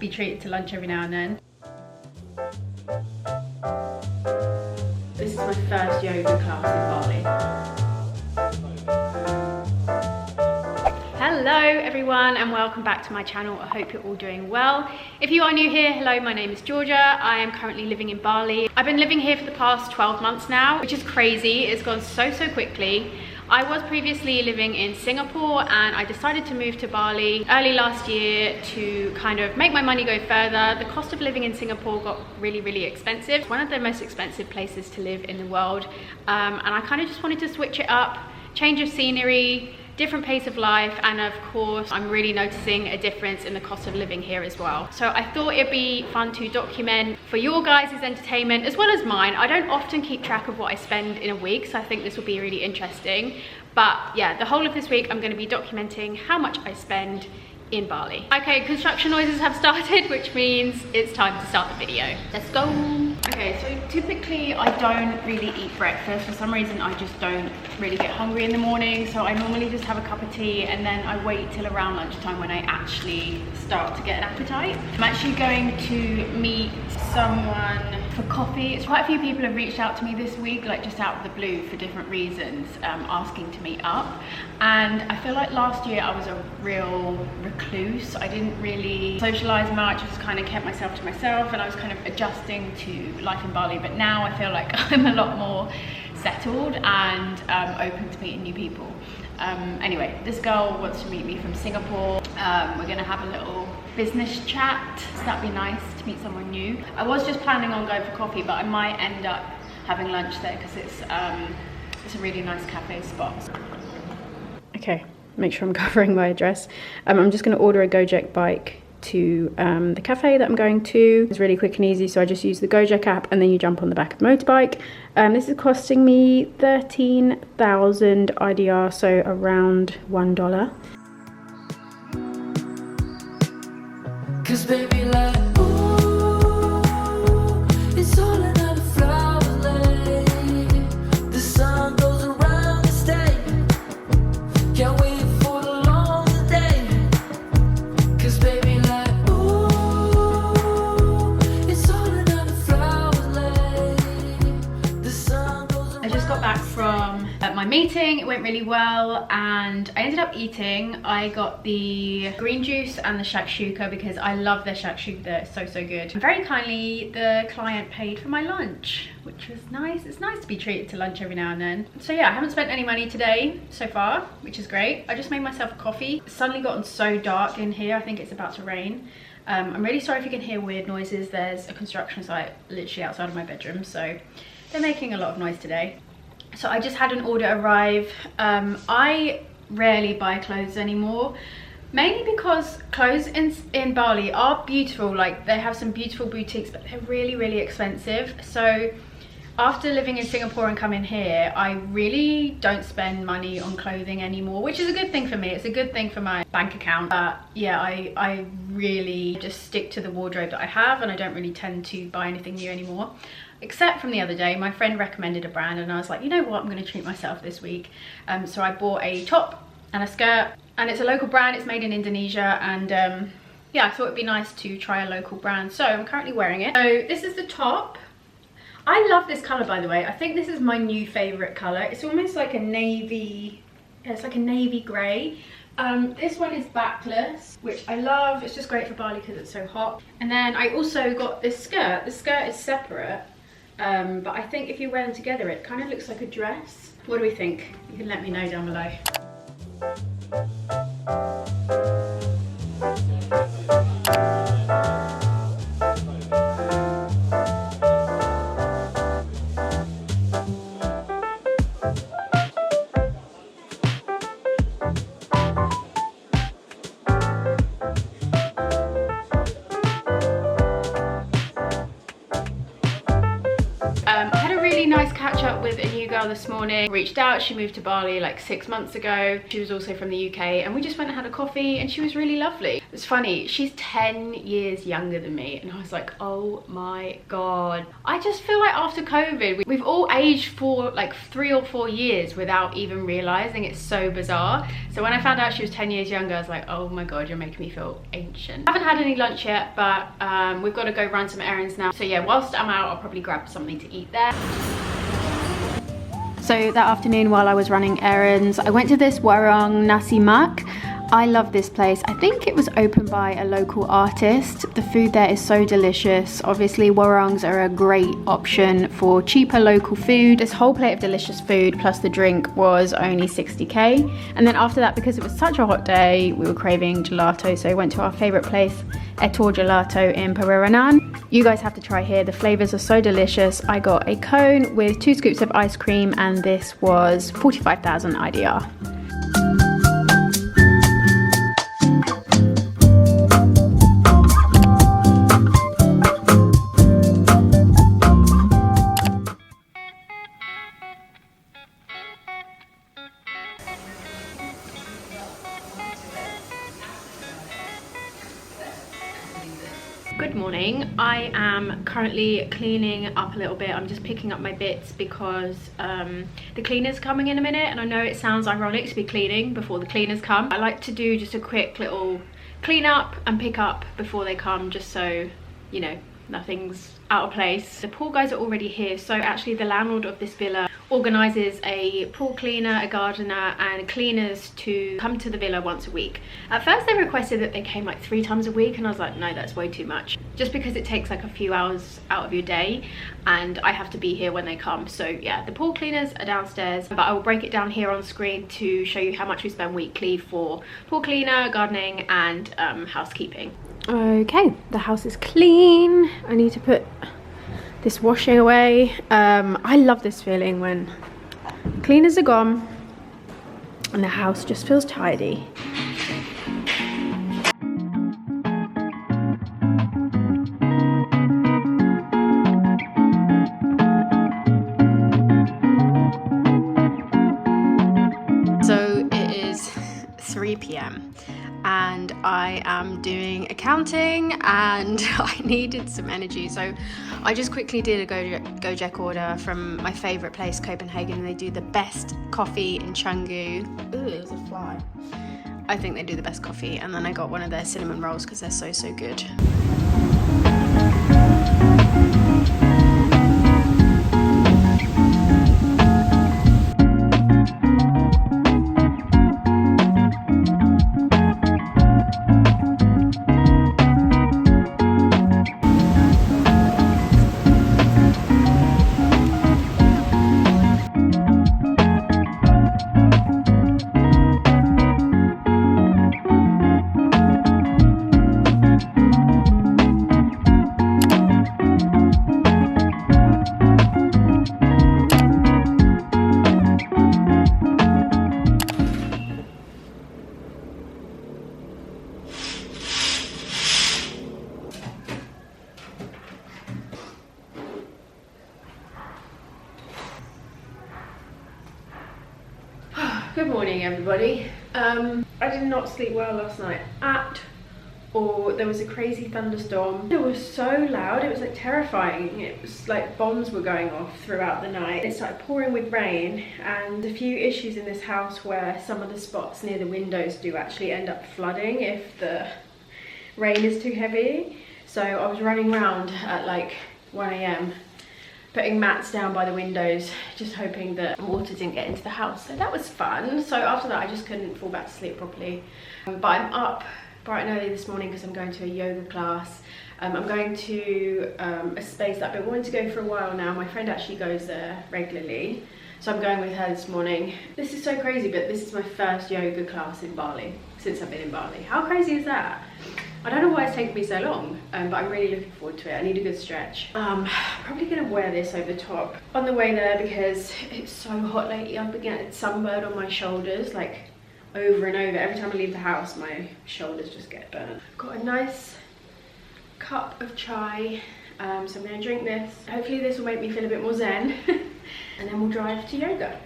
be treated to lunch every now and then. This is my first yoga class in Bali. Hello everyone and welcome back to my channel. I hope you're all doing well. If you are new here, hello, my name is Georgia. I am currently living in Bali. I've been living here for the past 12 months now, which is crazy. It's gone so quickly. I was previously living in Singapore and I decided to move to Bali early last year to kind of make my money go further. The cost of living in Singapore got really expensive. It's one of the most expensive places to live in the world, and I kind of just wanted to switch it up, change of scenery, different pace of life, and of course I'm really noticing a difference in the cost of living here as well. So I thought it'd be fun to document for your guys' entertainment as well as mine. I don't often keep track of what I spend in a week, so I think this will be really interesting. But yeah, the whole of this week I'm going to be documenting how much I spend in Bali. Okay, construction noises have started, which means it's time to start the video. Let's go. Okay, so typically I don't really eat breakfast. For some reason I just don't really get hungry in the morning, so I normally just have a cup of tea and then I wait till around lunchtime when I actually start to get an appetite. I'm actually going to meet someone for coffee. It's quite a few people have reached out to me this week, like just out of the blue for different reasons, asking to meet up. And I feel like last year I was a real recluse. I didn't really socialize much. I just kind of kept myself to myself and I was kind of adjusting to life in Bali. But now I feel like I'm a lot more settled and open to meeting new people. Anyway, this girl wants to meet me from Singapore. We're gonna have a little business chat, so that'd be nice to meet someone new. I was just planning on going for coffee, but I might end up having lunch there because it's a really nice cafe spot. Okay, make sure I'm covering my address. I'm just going to order a Gojek bike to the cafe that I'm going to. It's really quick and easy, so I just use the Gojek app and then you jump on the back of the motorbike. This is costing me 13,000 IDR, so around $1. Cause baby, like, ooh, it's all another flower lane. The sun goes around the state. Can't wait for the long day. Cause baby, like, ooh, it's all another flower lane. The sun goes around. I just got back from my meeting. It went really well and I ended up eating. I got the green juice and the shakshuka because I love their shakshuka. They're so good. Very kindly the client paid for my lunch, which was nice. It's nice to be treated to lunch every now and then. So yeah, I haven't spent any money today so far, which is great. I just made myself a coffee. It's suddenly gotten so dark in here. I think it's about to rain. I'm really sorry if you can hear weird noises. There's a construction site literally outside of my bedroom, so they're making a lot of noise today. So I just had an order arrive. I rarely buy clothes anymore, mainly because clothes in Bali are beautiful. Like, they have some beautiful boutiques, but they're really expensive. So after living in Singapore and coming here, I really don't spend money on clothing anymore, which is a good thing for me. It's a good thing for my bank account. But yeah, I really just stick to the wardrobe that I have and I don't really tend to buy anything new anymore. Except from the other day, my friend recommended a brand and I was like, you know what, I'm going to treat myself this week. So I bought a top and a skirt, and it's a local brand. It's made in Indonesia, and yeah, I thought it'd be nice to try a local brand. So I'm currently wearing it. So this is the top. I love this color, by the way. I think this is my new favorite color. It's almost like a navy, it's like a navy gray. This one is backless, which I love. It's just great for Bali because it's so hot. And then I also got this skirt. The skirt is separate, but I think if you wear them together, it kind of looks like a dress. What do we think? You can let me know down below. I had a really nice catch up with a new girl this morning, reached out. She moved to Bali like 6 months ago. She was also from the UK, and we just went and had a coffee, and she was really lovely. It's funny, she's 10 years younger than me, and I was like, oh my god. I just feel like after COVID, we've all aged for like 3 or 4 years without even realizing. It's so bizarre. So when I found out she was 10 years younger, I was like, oh my god, you're making me feel ancient. I haven't had any lunch yet, but we've got to go run some errands now. So yeah, whilst I'm out, I'll probably grab something to eat there. So that afternoon while I was running errands, I went to this warung nasi mak. I love this place. I think it was opened by a local artist. The food there is so delicious. Obviously, warangs are a great option for cheaper local food. This whole plate of delicious food plus the drink was only 60k. And then after that, because it was such a hot day, we were craving gelato, so I went to our favorite place, Etor Gelato in Periranan. You guys have to try here. The flavors are so delicious. I got a cone with 2 scoops of ice cream, and this was 45,000 IDR. Good morning. I am currently cleaning up a little bit. I'm just picking up my bits because the cleaner's coming in a minute, and I know it sounds ironic to be cleaning before the cleaners come. I like to do just a quick little clean up and pick up before they come, just so, you know, nothing's out of place. The pool guys are already here, so actually the landlord of this villa organises a pool cleaner, a gardener and cleaners to come to the villa once a week. At first they requested that they came like 3 times a week, and I was like, no, that's way too much, just because it takes like a few hours out of your day and I have to be here when they come. So yeah, the pool cleaners are downstairs, but I will break it down here on screen to show you how much we spend weekly for pool cleaner, gardening and housekeeping. Okay, the house is clean. I need to put this washing away. I love this feeling when cleaners are gone and the house just feels tidy. So it is 3 p.m. and I am doing accounting, and I needed some energy, so I just quickly did a Gojek order from my favourite place, Copenhagen. They do the best coffee in Canggu. Ooh, there's a fly. I think they do the best coffee, and then I got one of their cinnamon rolls because they're so good. Good morning, everybody. I did not sleep well last night at all. There was a crazy thunderstorm. It was so loud, it was like terrifying. It was like bombs were going off throughout the night. It started pouring with rain, and a few issues in this house where some of the spots near the windows do actually end up flooding if the rain is too heavy. So I was running around at like 1 a.m. putting mats down by the windows, just hoping that water didn't get into the house. So that was fun. So after that I just couldn't fall back to sleep properly. But I'm up bright and early this morning because I'm going to a yoga class. I'm going to a space that I've been wanting to go for a while now. My friend actually goes there regularly, so I'm going with her this morning. This is so crazy, but this is my first yoga class in Bali since I've been in Bali. How crazy is that? I don't know why it's taken me so long, but I'm really looking forward to it. I need a good stretch. Probably gonna wear this over the top on the way there because it's so hot lately. I've been getting sunburned on my shoulders like over and over. Every time I leave the house, my shoulders just get burnt. Got a nice cup of chai So I'm going to drink this. Hopefully this will make me feel a bit more zen. And then we'll drive to yoga.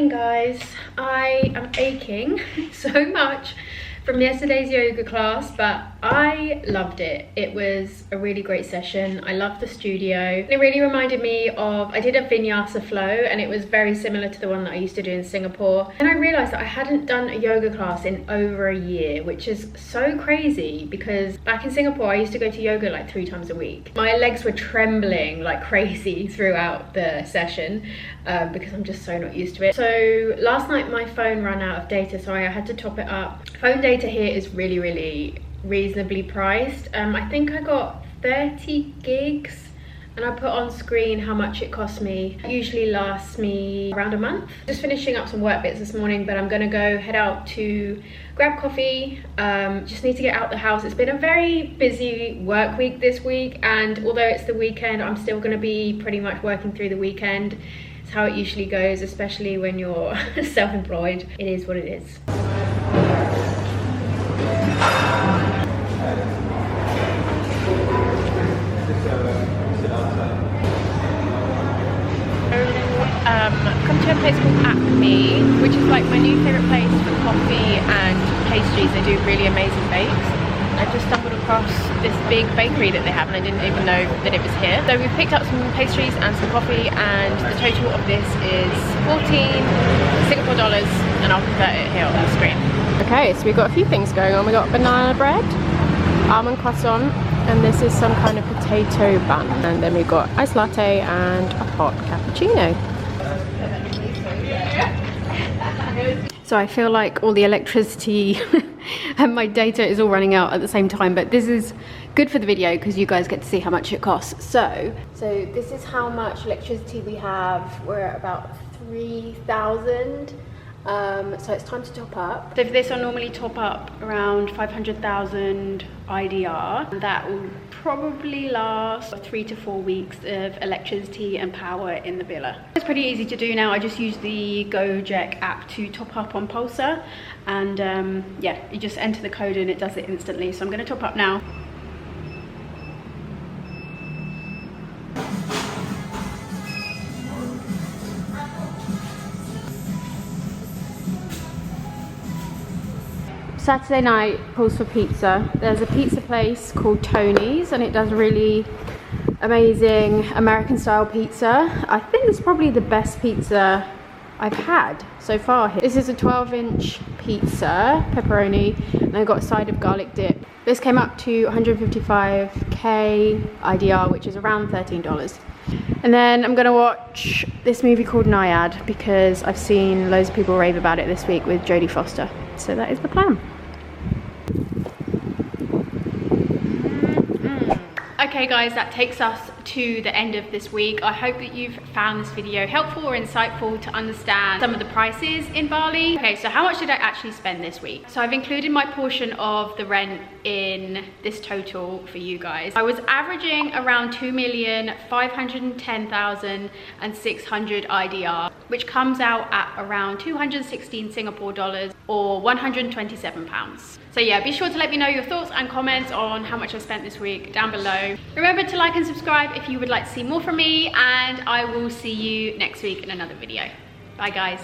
Guys, I am aching so much from yesterday's yoga class, but I loved it. It was a really great session. I loved the studio. It really reminded me of, I did a vinyasa flow and it was very similar to the one that I used to do in Singapore. And I realized that I hadn't done a yoga class in over a year, which is so crazy because back in Singapore, I used to go to yoga like 3 times a week. My legs were trembling like crazy throughout the session because I'm just so not used to it. So last night my phone ran out of data, so I had to top it up. Phone data here is really reasonably priced. I think I got 30 gigs and I put on screen how much it cost me. It usually lasts me around a month. Just finishing up some work bits this morning, but I'm gonna go head out to grab coffee. Just need to get out the house. It's been a very busy work week this week, and although it's the weekend, I'm still gonna be pretty much working through the weekend. It's how it usually goes, especially when you're self-employed. It is what it is. Come to a place called Acme, which is like my new favourite place for coffee and pastries. They do really amazing bakes. I just stumbled across this big bakery that they have and I didn't even know that it was here. So we've picked up some pastries and some coffee, and the total of this is 14 Singapore dollars, and I'll convert it here on the screen. Okay, so we've got a few things going on. We've got banana bread, almond croissant, and this is some kind of potato bun. And then we've got iced latte and a hot cappuccino. So I feel like all the electricity and my data is all running out at the same time, but this is good for the video because you guys get to see how much it costs. So this is how much electricity we have. We're at about 3,000. So it's time to top up. So for this, I normally top up around 500,000 IDR. That will probably last 3 to 4 weeks of electricity and power in the villa. It's pretty easy to do now. I just use the Gojek app to top up on Pulsar, and yeah, you just enter the code and it does it instantly. So I'm going to top up now. Saturday night, pulls for pizza. There's a pizza place called Tony's and it does really amazing American style pizza. I think it's probably the best pizza I've had so far here. This is a 12-inch pizza, pepperoni, and I got a side of garlic dip. This came up to 155k IDR, which is around $13. And then I'm gonna watch this movie called Naiad because I've seen loads of people rave about it this week with Jodie Foster. So that is the plan. Okay guys, that takes us to the end of this week. I hope that you've found this video helpful or insightful to understand some of the prices in Bali. Okay, so how much did I actually spend this week? So I've included my portion of the rent in this total for you guys. I was averaging around 2,510,600 IDR, which comes out at around 216 Singapore dollars or 127 pounds. So yeah, be sure to let me know your thoughts and comments on how much I spent this week down below. Remember to like and subscribe if you would like to see more from me, and I will see you next week in another video. Bye guys.